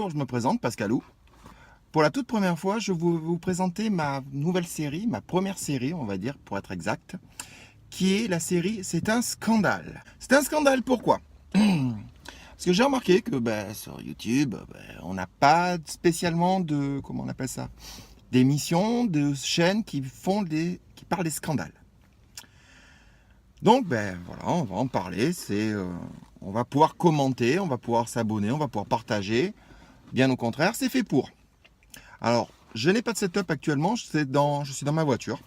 bonjour, je me présente, Pascalou. Pour la toute première fois, je vais vous présenter ma nouvelle série, ma première série, on va dire, pour être exact, qui est la série C'est un scandale. C'est un scandale pourquoi? Parce que j'ai remarqué que sur YouTube, on n'a pas spécialement de, comment on appelle ça, d'émissions, de chaînes qui parlent des scandales. Donc voilà, on va en parler, on va pouvoir commenter, on va pouvoir s'abonner, on va pouvoir partager. Bien au contraire, c'est fait pour. Alors, je n'ai pas de setup actuellement, je suis dans ma voiture.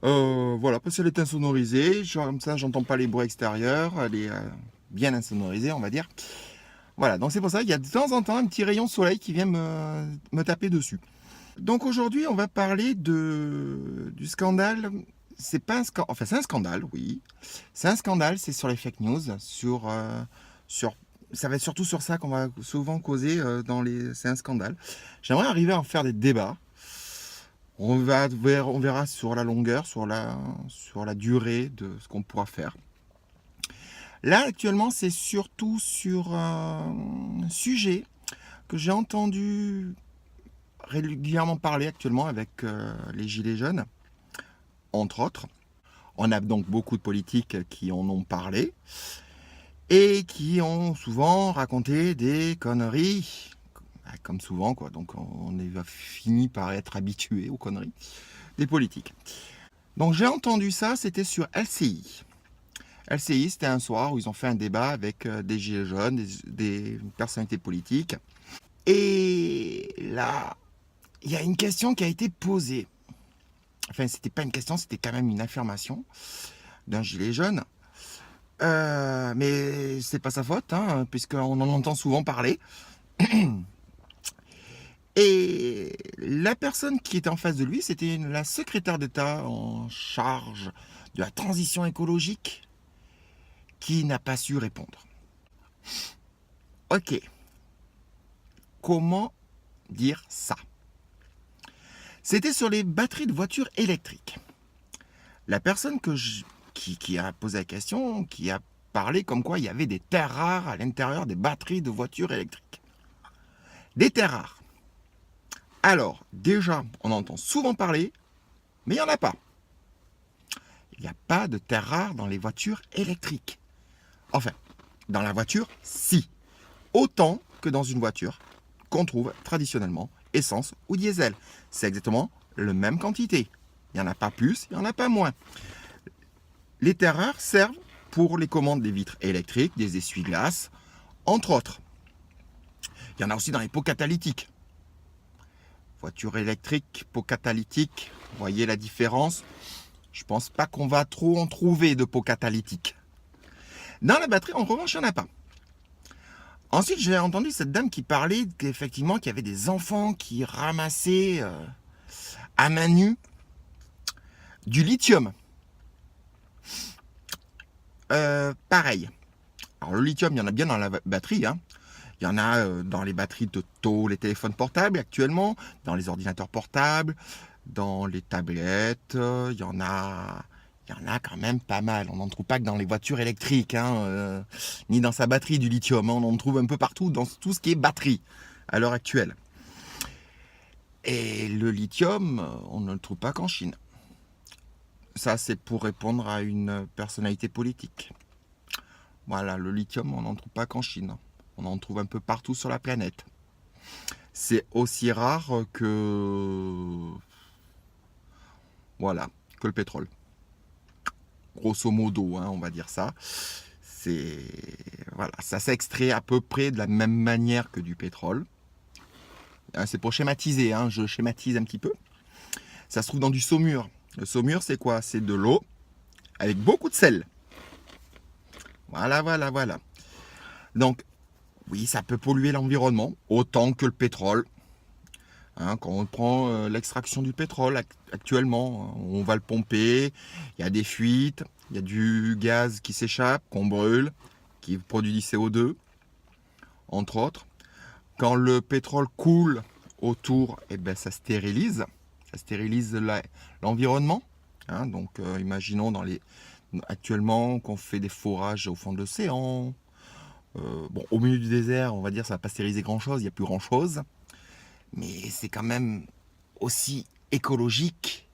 Voilà, parce qu'elle est insonorisée, comme ça j'entends pas les bruits extérieurs, elle est bien insonorisée, on va dire. Voilà, donc c'est pour ça qu'il y a de temps en temps un petit rayon de soleil qui vient me taper dessus. Donc aujourd'hui, on va parler du scandale. C'est pas un scandale, enfin c'est un scandale, oui. C'est un scandale, c'est sur les fake news, ça va être surtout sur ça qu'on va souvent causer c'est un scandale. J'aimerais arriver à en faire des débats. On verra sur la longueur, sur la durée de ce qu'on pourra faire. Là, actuellement, c'est surtout sur un sujet que j'ai entendu régulièrement parler actuellement avec les Gilets jaunes, entre autres. On a donc beaucoup de politiques qui en ont parlé et qui ont souvent raconté des conneries, comme souvent, quoi. Donc on a fini par être habitué aux conneries des politiques. Donc j'ai entendu ça, c'était sur LCI. LCI, c'était un soir où ils ont fait un débat avec des gilets jaunes, des personnalités politiques. Et là, il y a une question qui a été posée. Enfin, c'était pas une question, c'était quand même une affirmation d'un gilet jaune. Mais c'est pas sa faute, hein, puisqu'on en entend souvent parler. Et la personne qui était en face de lui, c'était la secrétaire d'État en charge de la transition écologique qui n'a pas su répondre. Ok, comment dire ça? C'était sur les batteries de voitures électriques. La personne qui a posé la question, qui a parlé comme quoi il y avait des terres rares à l'intérieur des batteries de voitures électriques. Des terres rares. Alors, déjà, on entend souvent parler, mais il n'y en a pas. Il n'y a pas de terres rares dans les voitures électriques. Enfin, dans la voiture, si. Autant que dans une voiture qu'on trouve traditionnellement essence ou diesel. C'est exactement la même quantité. Il n'y en a pas plus, il n'y en a pas moins. Les terres rares servent pour les commandes des vitres électriques, des essuie-glaces, entre autres. Il y en a aussi dans les pots catalytiques. Voiture électrique, pot catalytique, vous voyez la différence? Je pense pas qu'on va trop en trouver de pots catalytiques. Dans la batterie, en revanche, il n'y en a pas. Ensuite, j'ai entendu cette dame qui parlait qu'effectivement, qu'il y avait des enfants qui ramassaient à main nue du lithium. Pareil. Alors, le lithium, il y en a bien dans la batterie, hein. Il y en a dans les batteries de les téléphones portables actuellement, dans les ordinateurs portables, dans les tablettes, il y en a quand même pas mal. On n'en trouve pas que dans les voitures électriques, hein, ni dans sa batterie du lithium. Hein. On en trouve un peu partout dans tout ce qui est batterie à l'heure actuelle. Et le lithium, on ne le trouve pas qu'en Chine. Ça, c'est pour répondre à une personnalité politique. Voilà, le lithium, on n'en trouve pas qu'en Chine. On en trouve un peu partout sur la planète. C'est aussi rare que... Voilà, que le pétrole. Grosso modo, hein, on va dire ça. Voilà, ça s'extrait à peu près de la même manière que du pétrole. C'est pour schématiser, hein, je schématise un petit peu. Ça se trouve dans du saumure. Le saumure, c'est quoi? C'est de l'eau avec beaucoup de sel. Voilà. Donc, oui, ça peut polluer l'environnement autant que le pétrole. Hein, quand on prend l'extraction du pétrole actuellement, on va le pomper, il y a des fuites, il y a du gaz qui s'échappe, qu'on brûle, qui produit du CO2, entre autres. Quand le pétrole coule autour, ça stérilise l'environnement. Hein, donc imaginons actuellement qu'on fait des forages au fond de l'océan, Bon, au milieu du désert, on va dire, ça va pas stériliser grand-chose, il n'y a plus grand-chose. Mais c'est quand même aussi écologique,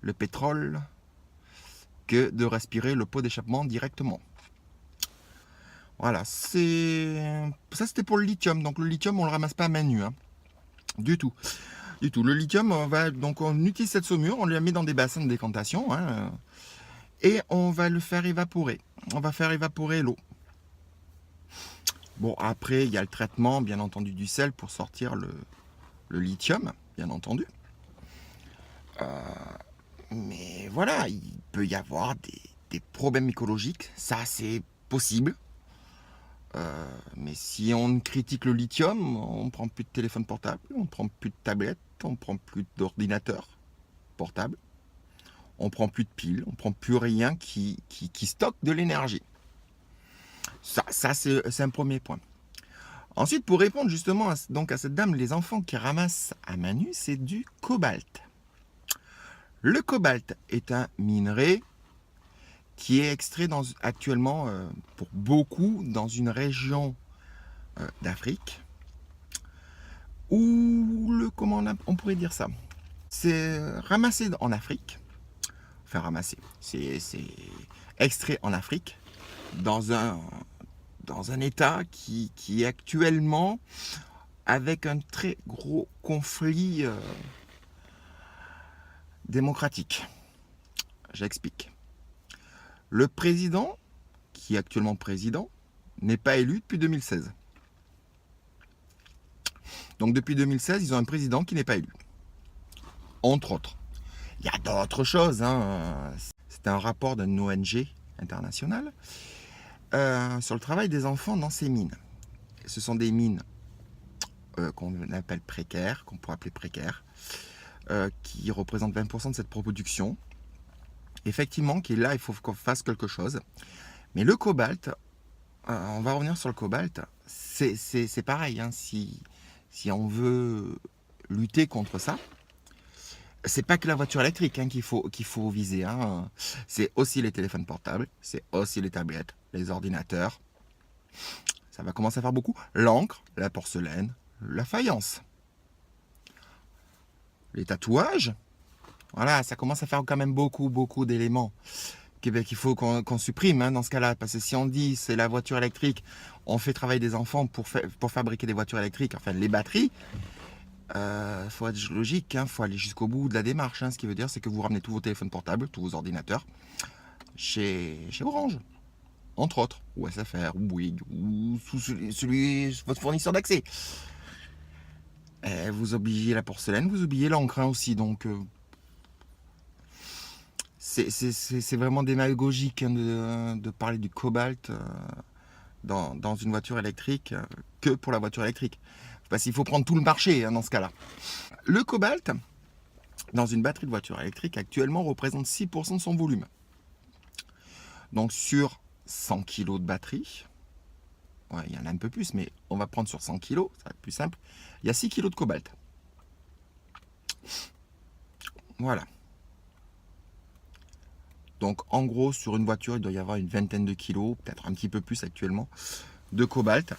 le pétrole, que de respirer le pot d'échappement directement. Voilà, ça c'était pour le lithium. Donc le lithium, on le ramasse pas à main nue, hein. Du tout. Du tout. Le lithium, on utilise cette saumure, on la met dans des bassins de décantation, hein, et on va le faire évaporer. On va faire évaporer l'eau. Bon, après, il y a le traitement, bien entendu, du sel pour sortir le lithium, bien entendu. Mais voilà, il peut y avoir des problèmes écologiques, ça c'est possible. Mais si on critique le lithium, on ne prend plus de téléphone portable, on ne prend plus de tablette, on ne prend plus d'ordinateur portable, on ne prend plus de piles, on ne prend plus rien qui stocke de l'énergie. Ça c'est un premier point. Ensuite, pour répondre justement à cette dame, les enfants qui ramassent à main nue, c'est du cobalt. Le cobalt est un minerai qui est extrait actuellement pour beaucoup dans une région d'Afrique où comment on pourrait dire ça, c'est ramassé en Afrique, enfin ramassé, c'est extrait en Afrique dans un état qui est actuellement avec un très gros conflit démocratique. J'explique. Le président, qui est actuellement président, n'est pas élu depuis 2016. Donc depuis 2016, ils ont un président qui n'est pas élu. Entre autres. Il y a d'autres choses, hein. C'est un rapport d'une ONG internationale sur le travail des enfants dans ces mines. Ce sont des mines qu'on appelle précaires, qu'on pourrait appeler précaires, qui représentent 20% de cette production. Effectivement, qui est là, il faut qu'on fasse quelque chose. Mais le cobalt, on va revenir sur le cobalt, c'est pareil, hein, si on veut lutter contre ça, c'est pas que la voiture électrique, hein, qu'il faut viser, hein. C'est aussi les téléphones portables, c'est aussi les tablettes, les ordinateurs. Ça va commencer à faire beaucoup. L'encre, la porcelaine, la faïence. Les tatouages, voilà, ça commence à faire quand même beaucoup d'éléments qu'il faut qu'on supprime, hein, dans ce cas-là. Parce que si on dit c'est la voiture électrique, on fait travailler des enfants pour fabriquer des voitures électriques, enfin les batteries, faut être logique, hein, faut aller jusqu'au bout de la démarche, hein. Ce qui veut dire, c'est que vous ramenez tous vos téléphones portables, tous vos ordinateurs, chez Orange, entre autres, ou SFR, ou Bouygues, ou votre fournisseur d'accès. Vous oubliez la porcelaine, vous oubliez l'encre, hein, aussi, donc c'est vraiment démagogique, hein, de parler du cobalt dans une voiture électrique que pour la voiture électrique. Parce qu'il faut prendre tout le marché, hein, dans ce cas-là. Le cobalt, dans une batterie de voiture électrique, actuellement représente 6% de son volume. Donc sur 100 kg de batterie, ouais, il y en a un peu plus, mais on va prendre sur 100 kg, ça va être plus simple. Il y a 6 kg de cobalt. Voilà. Donc en gros, sur une voiture, il doit y avoir une vingtaine de kilos, peut-être un petit peu plus actuellement, de cobalt.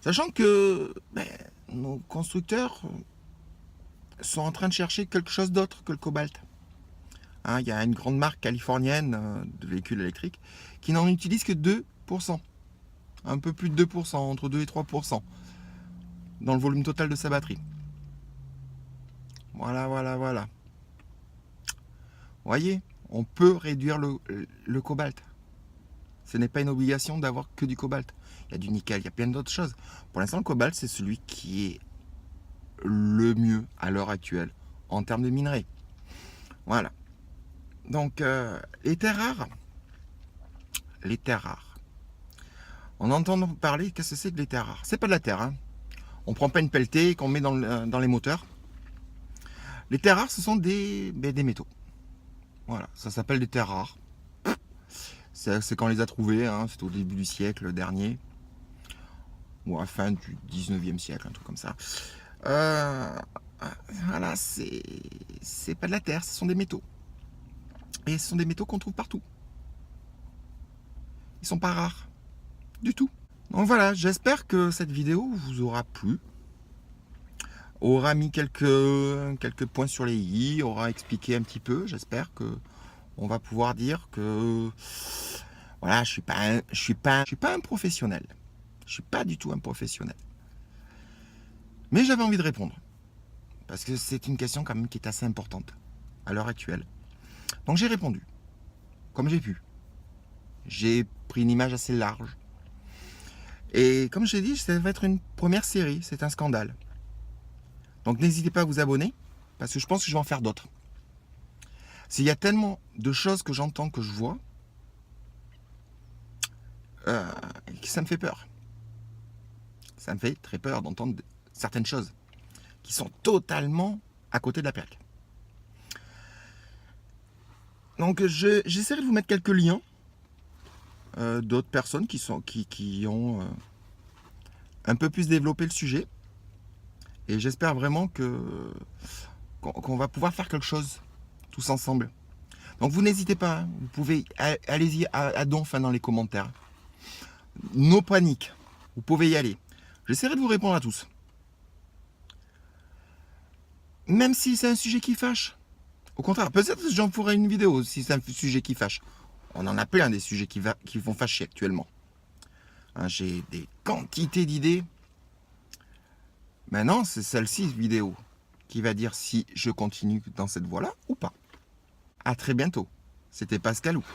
Sachant que nos constructeurs sont en train de chercher quelque chose d'autre que le cobalt. Hein, il y a une grande marque californienne de véhicules électriques qui n'en utilise que 2%. Un peu plus de 2%, entre 2 et 3% dans le volume total de sa batterie. Voilà. Vous voyez, on peut réduire le cobalt. Ce n'est pas une obligation d'avoir que du cobalt. Il y a du nickel, il y a plein d'autres choses. Pour l'instant, le cobalt, c'est celui qui est le mieux à l'heure actuelle en termes de minerais. Voilà. Donc, les terres rares. Les terres rares. On entend parler, qu'est-ce que c'est que les terres rares? C'est pas de la terre, hein. On prend pas une pelletée qu'on met dans les moteurs. Les terres rares, ce sont des métaux. Voilà, ça s'appelle des terres rares. C'est quand on les a trouvés, hein, c'était au début du siècle dernier, ou à la fin du 19e siècle, un truc comme ça. Voilà, c'est pas de la terre, ce sont des métaux. Et ce sont des métaux qu'on trouve partout. Ils sont pas rares, du tout. Donc voilà, j'espère que cette vidéo vous aura plu, aura mis quelques points sur les i, aura expliqué un petit peu. J'espère que on va pouvoir dire que voilà, je suis pas un professionnel. Je suis pas du tout un professionnel. Mais j'avais envie de répondre parce que c'est une question quand même qui est assez importante à l'heure actuelle. Donc j'ai répondu comme j'ai pu. J'ai pris une image assez large. Et comme je l'ai dit, ça va être une première série, c'est un scandale. Donc n'hésitez pas à vous abonner, parce que je pense que je vais en faire d'autres. S'il y a tellement de choses que j'entends, que je vois, ça me fait peur. Ça me fait très peur d'entendre certaines choses qui sont totalement à côté de la plaque. Donc j'essaierai de vous mettre quelques liens d'autres personnes qui ont un peu plus développé le sujet. Et j'espère vraiment qu'on va pouvoir faire quelque chose tous ensemble. Donc vous n'hésitez pas, hein, vous pouvez, allez-y à donf dans les commentaires. No panique, vous pouvez y aller. J'essaierai de vous répondre à tous. Même si c'est un sujet qui fâche. Au contraire, peut-être que j'en ferai une vidéo si c'est un sujet qui fâche. On en a plein des sujets qui vont fâcher actuellement. Hein, j'ai des quantités d'idées. Maintenant, c'est celle-ci vidéo qui va dire si je continue dans cette voie-là ou pas. À très bientôt. C'était Pascalou.